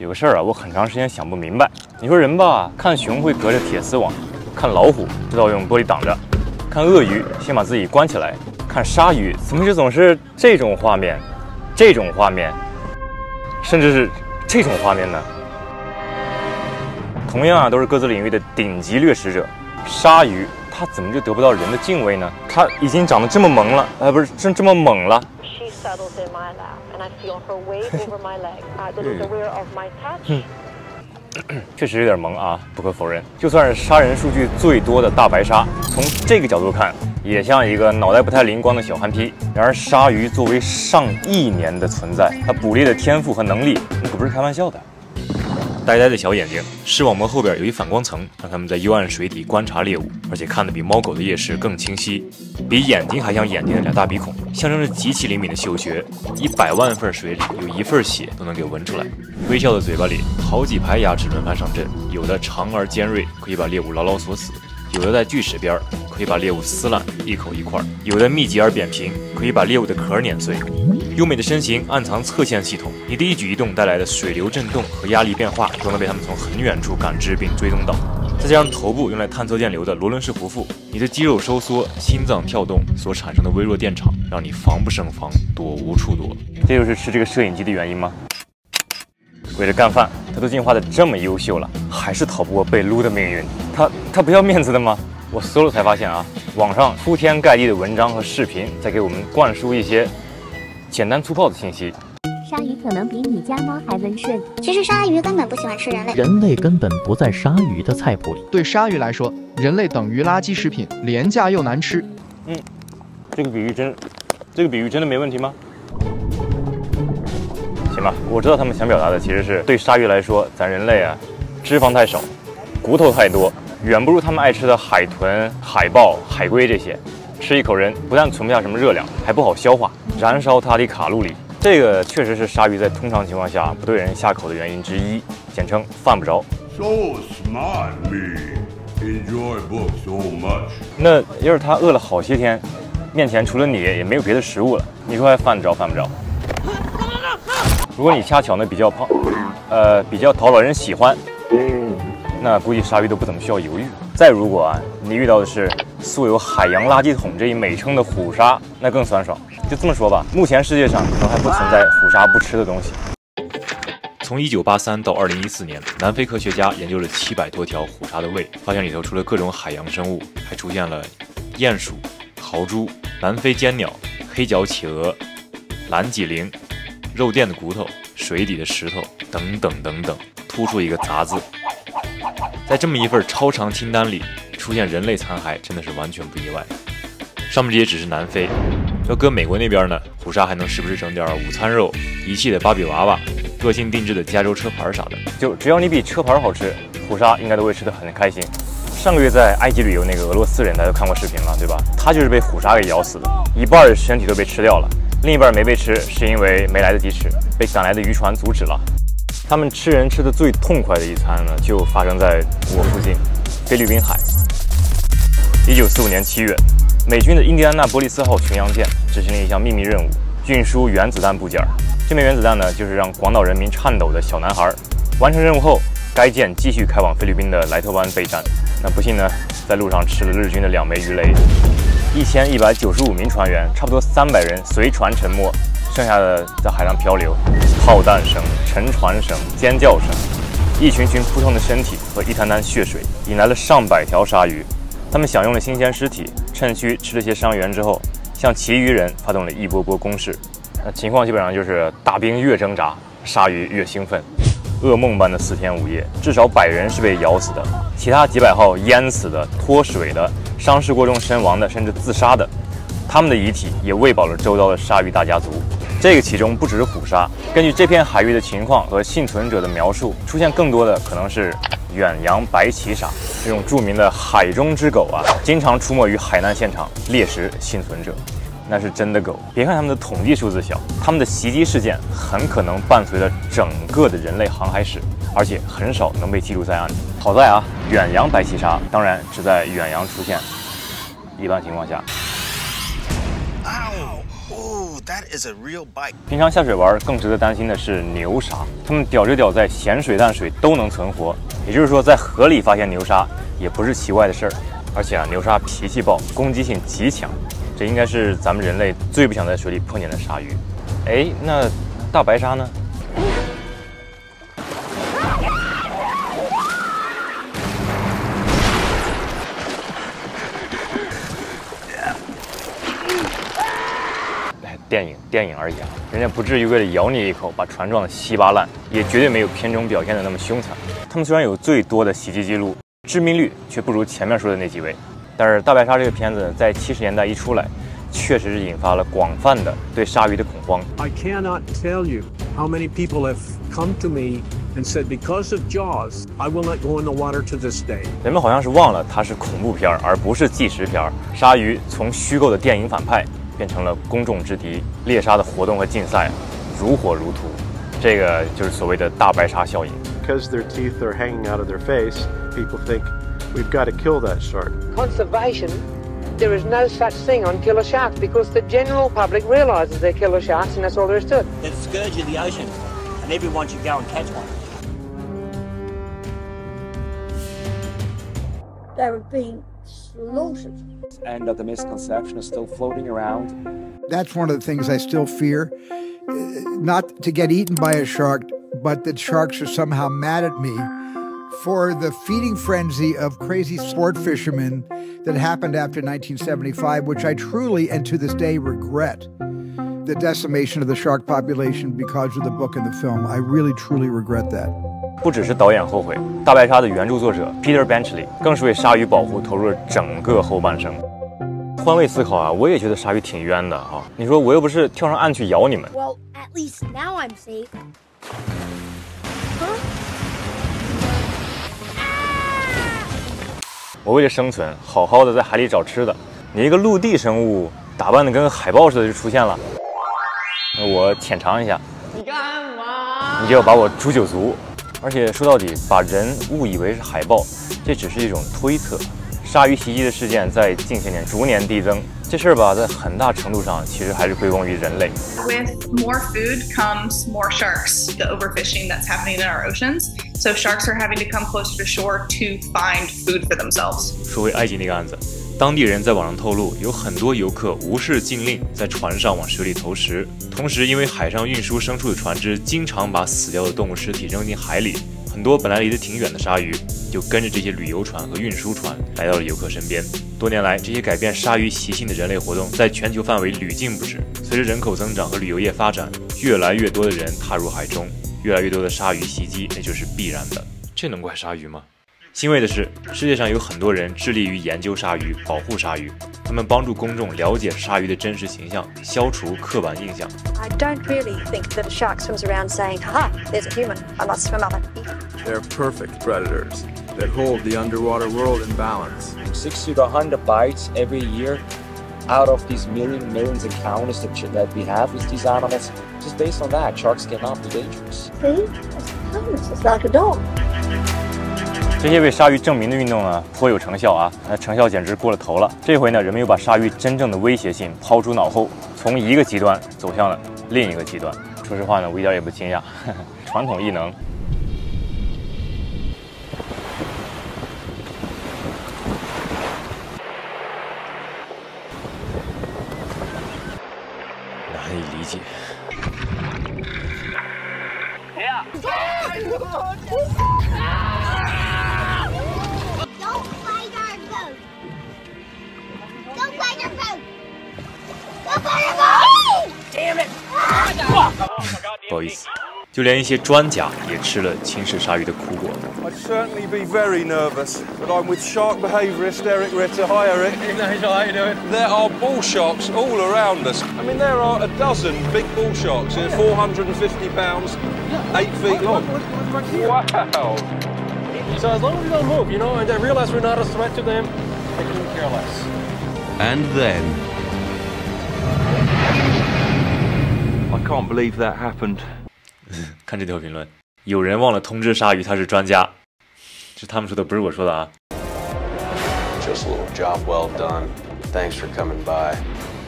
有个事儿啊，我很长时间想不明白。你说人吧，看熊会隔着铁丝网，看老虎知道用玻璃挡着，看鳄鱼先把自己关起来，看鲨鱼怎么就总是这种画面，甚至是这种画面呢？同样啊，都是各自领域的顶级掠食者，鲨鱼它怎么就得不到人的敬畏呢？它已经长得这么萌了，不是这么猛了。Settles in my lap, and I feel her weight over my leg. The aware of my touch. 确实有点萌啊，不可否认。就算是杀人数据最多的大白鲨，从这个角度看，也像一个脑袋不太灵光的小憨批。然而，鲨鱼作为上亿年的存在，它捕猎的天赋和能力，那可不是开玩笑的。呆呆的小眼睛，视网膜后边有一反光层，让它们在幽暗水底观察猎物，而且看得比猫狗的夜视更清晰。比眼睛还像眼睛的俩大鼻孔，象征着极其灵敏的嗅觉。100万份水里有1份血都能给闻出来。微笑的嘴巴里，好几排牙齿轮番上阵，有的长而尖锐，可以把猎物牢牢锁死；有的在锯齿边，可以把猎物撕烂一口一块；有的密集而扁平，可以把猎物的壳碾碎。优美的身形暗藏侧线系统，你的一举一动带来的水流震动和压力变化，都能被它们从很远处感知并追踪到。再加上头部用来探测电流的罗伦式胡腹，你的肌肉收缩、心脏跳动所产生的微弱电场，让你防不胜防，躲无处躲。这就是吃这个摄影机的原因吗？为了干饭，他都进化的这么优秀了，还是逃不过被撸的命运。他不要面子的吗？我搜了才发现啊，网上铺天盖地的文章和视频在给我们灌输一些简单粗暴的信息。鲨鱼可能比你家猫还温顺。其实鲨鱼根本不喜欢吃人类，人类根本不在鲨鱼的菜谱里。对鲨鱼来说，人类等于垃圾食品，廉价又难吃。这个比喻真的没问题吗？行吧，我知道他们想表达的其实是对鲨鱼来说，咱人类啊，脂肪太少，骨头太多，远不如他们爱吃的海豚、海豹、海龟这些。吃一口人不但存不下什么热量，还不好消化，燃烧它的卡路里。这个确实是鲨鱼在通常情况下不对人下口的原因之一，简称犯不着。So smart, me. Enjoy books so much. 那要是它饿了好些天，面前除了你也没有别的食物了，你说还犯得着？如果你恰巧呢比较胖，比较讨老人喜欢，那估计鲨鱼都不怎么需要犹豫。再如果啊，你遇到的是素有海洋垃圾桶这一美称的虎鲨，那更酸爽。就这么说吧，目前世界上可能还不存在虎鲨不吃的东西。从1983到2014年，南非科学家研究了700多条虎鲨的胃，发现里头除了各种海洋生物，还出现了鼹鼠、豪猪、南非尖鸟、黑脚企鹅、蓝脊灵、肉垫的骨头、水底的石头等等等等，突出一个杂字。在这么一份超长清单里，出现人类残骸真的是完全不意外。上面这些只是南非，要搁美国那边呢，虎鲨还能时不时整点午餐肉、遗弃的芭比娃娃、个性定制的加州车牌啥的。就只要你比车牌好吃，虎鲨应该都会吃得很开心。上个月在埃及旅游那个俄罗斯人，大家都看过视频了，对吧？他就是被虎鲨给咬死的，一半的身体都被吃掉了，另一半没被吃，是因为没来得及吃，被赶来的渔船阻止了。他们吃人吃的最痛快的一餐呢，就发生在我附近，菲律宾海。1945年7月，美军的印第安纳波利斯号巡洋舰执行了一项秘密任务，运输原子弹部件。这枚原子弹呢，就是让广岛人民颤抖的小男孩。完成任务后，该舰继续开往菲律宾的莱特湾备战。那不幸呢，在路上吃了日军的2枚鱼雷。1195名船员，差不多300人随船沉没，剩下的在海上漂流。炮弹声、沉船声、尖叫声，一群群扑通的身体和一滩滩血水，引来了上百条鲨鱼。他们享用了新鲜尸体，趁虚吃了些伤员之后，向其余人发动了一波波攻势。那情况基本上就是大兵越挣扎，鲨鱼越兴奋。噩梦般的4天5夜，至少100人是被咬死的，其他几百号淹死的、脱水的、伤势过重身亡的，甚至自杀的，他们的遗体也喂饱了周遭的鲨鱼大家族。这个其中不只是虎鲨，根据这片海域的情况和幸存者的描述，出现更多的可能是远洋白鳍鲨，这种著名的海中之狗啊，经常出没于海难现场猎食幸存者。那是真的狗，别看他们的统计数字小，他们的袭击事件很可能伴随着整个的人类航海史，而且很少能被记录在案。好在啊，远洋白鳍鲨当然只在远洋出现，一般情况下。Ooh, that is a real bite. 平常下水玩更值得担心的是牛鲨，它们屌着屌在咸水淡水都能存活，也就是说在河里发现牛鲨也不是奇怪的事儿。而且牛鲨脾气暴，攻击性极强，这应该是咱们人类最不想在水里碰见的鲨鱼。哎，那大白鲨呢？电影而已啊，人家不至于为了咬你一口把船撞得稀巴烂，也绝对没有片中表现的那么凶残。他们虽然有最多的袭击记录，致命率却不如前面说的那几位。但是大白鲨这个片子在70年代一出来，确实是引发了广泛的对鲨鱼的恐慌。I cannot tell you how many people have come to me and said because of Jaws, I will not go in the water to this day. 人们好像是忘了它是恐怖片而不是纪实片。鲨鱼从虚构的电影反派变成了公众之敌，猎杀的活动和竞赛如火如荼，这个就是所谓的大白鲨效应。Because their teeth are hanging out of their face, people think we've got to kill that shark. Conservation, there is no such thing on killer sharks because the general public realizes they're killer sharks and that's all there is to it. They're the scourge of the ocean and everyone should go and catch one. They're being slaughtered. And the misconception is still floating around. That's one of the things I still fear. Not to get eaten by a shark, but that sharks are somehow mad at me for the feeding frenzy of crazy sport fishermen that happened after 1975, which I truly and to this day regret. The decimation of the shark population because of the book and the film. I really truly regret that. 不只是导演后悔，大白鲨的原著作者 Peter Benchley 更是为鲨鱼保护投入了整个后半生。换位思考啊，我也觉得鲨鱼挺冤的啊！你说我又不是跳上岸去咬你们。Well, at least now I'm safe. Huh? 我为了生存，好好的在海里找吃的，你一个陆地生物打扮的跟个海豹似的就出现了，我浅尝一下，你干嘛？你就要把我诛九族。而且说到底，把人误以为是海豹，这只是一种推测。鲨鱼袭击的事件在近些年逐年递增，这事儿吧，在很大程度上其实还是归功于人类。With more food comes more sharks. The overfishing that's happening in our oceans, so sharks are having to come closer to shore to find food for themselves. 说回埃及那个案子，当地人在网上透露，有很多游客无视禁令，在船上往水里投食，同时因为海上运输牲畜的船只经常把死掉的动物尸体扔进海里，很多本来离得挺远的鲨鱼就跟着这些旅游船和运输船来到了游客身边。多年来，这些改变鲨鱼习性的人类活动在全球范围屡禁不止。随着人口增长和旅游业发展，越来越多的人踏入海中，越来越多的鲨鱼袭击，那就是必然的。这能怪鲨鱼吗？欣慰的是，世界上有很多人致力于研究鲨鱼、保护鲨鱼，他们帮助公众了解鲨鱼的真实形象，消除刻板印象。I don't really think that a shark swims around saying, "Ha, there's a human. I must swim up it." They're perfect predators that hold the underwater world in balance. 60 to 100 bites every year out of these millions encounters that we have with these animals. Just based on that, sharks cannot be dangerous. See? It's harmless. It's like a dog. 这些为鲨鱼证明的运动呢，颇有成效啊！那成效简直过了头了。这回呢，人们又把鲨鱼真正的威胁性抛诸脑后，从一个极端走向了另一个极端。说实话呢，我一点也不惊讶，传统异能。难以理解。不好意思，就连一些专家也吃了轻视鲨鱼的苦果。I'd certainly be very nervous, but I'm with shark behaviourist Eric Ritter. Hi, Eric. How you doing? There are bull sharks all around us. I mean, there are a dozen big bull sharks here, 450 pounds, 8 feet long. Wow. So as long as we don't move, you know, and they realize we're not a threat to them, they couldn't care less. And then... I can't believe that happened. 看这条评论，有人忘了通知鲨鱼他是专家，是他们说的，不是我说的啊。Just a little job well done. Thanks for coming by.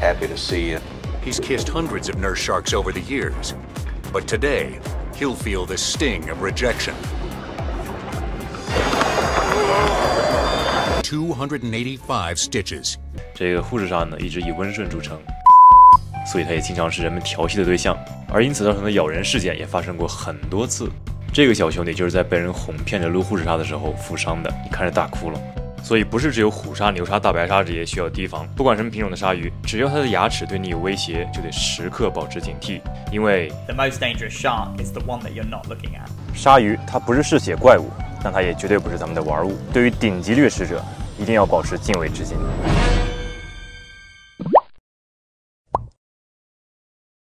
Happy to see you. He's kissed hundreds of nurse sharks over the years, but today, he'll feel the sting of rejection. 285 stitches. 这个护士鲨呢，一直以温顺著称，所以它也经常是人们调戏的对象，而因此造成的咬人事件也发生过很多次。这个小兄弟就是在被人哄骗着撸护士鲨的时候负伤的，你看着大哭了。所以不是只有虎鲨、牛鲨、大白鲨这些需要提防，不管什么品种的鲨鱼，只要它的牙齿对你有威胁，就得时刻保持警惕，因为 The most dangerous shark is the one that you're not looking at. 鲨鱼它不是嗜血怪物，但它也绝对不是咱们的玩物。对于顶级掠食者，一定要保持敬畏之心。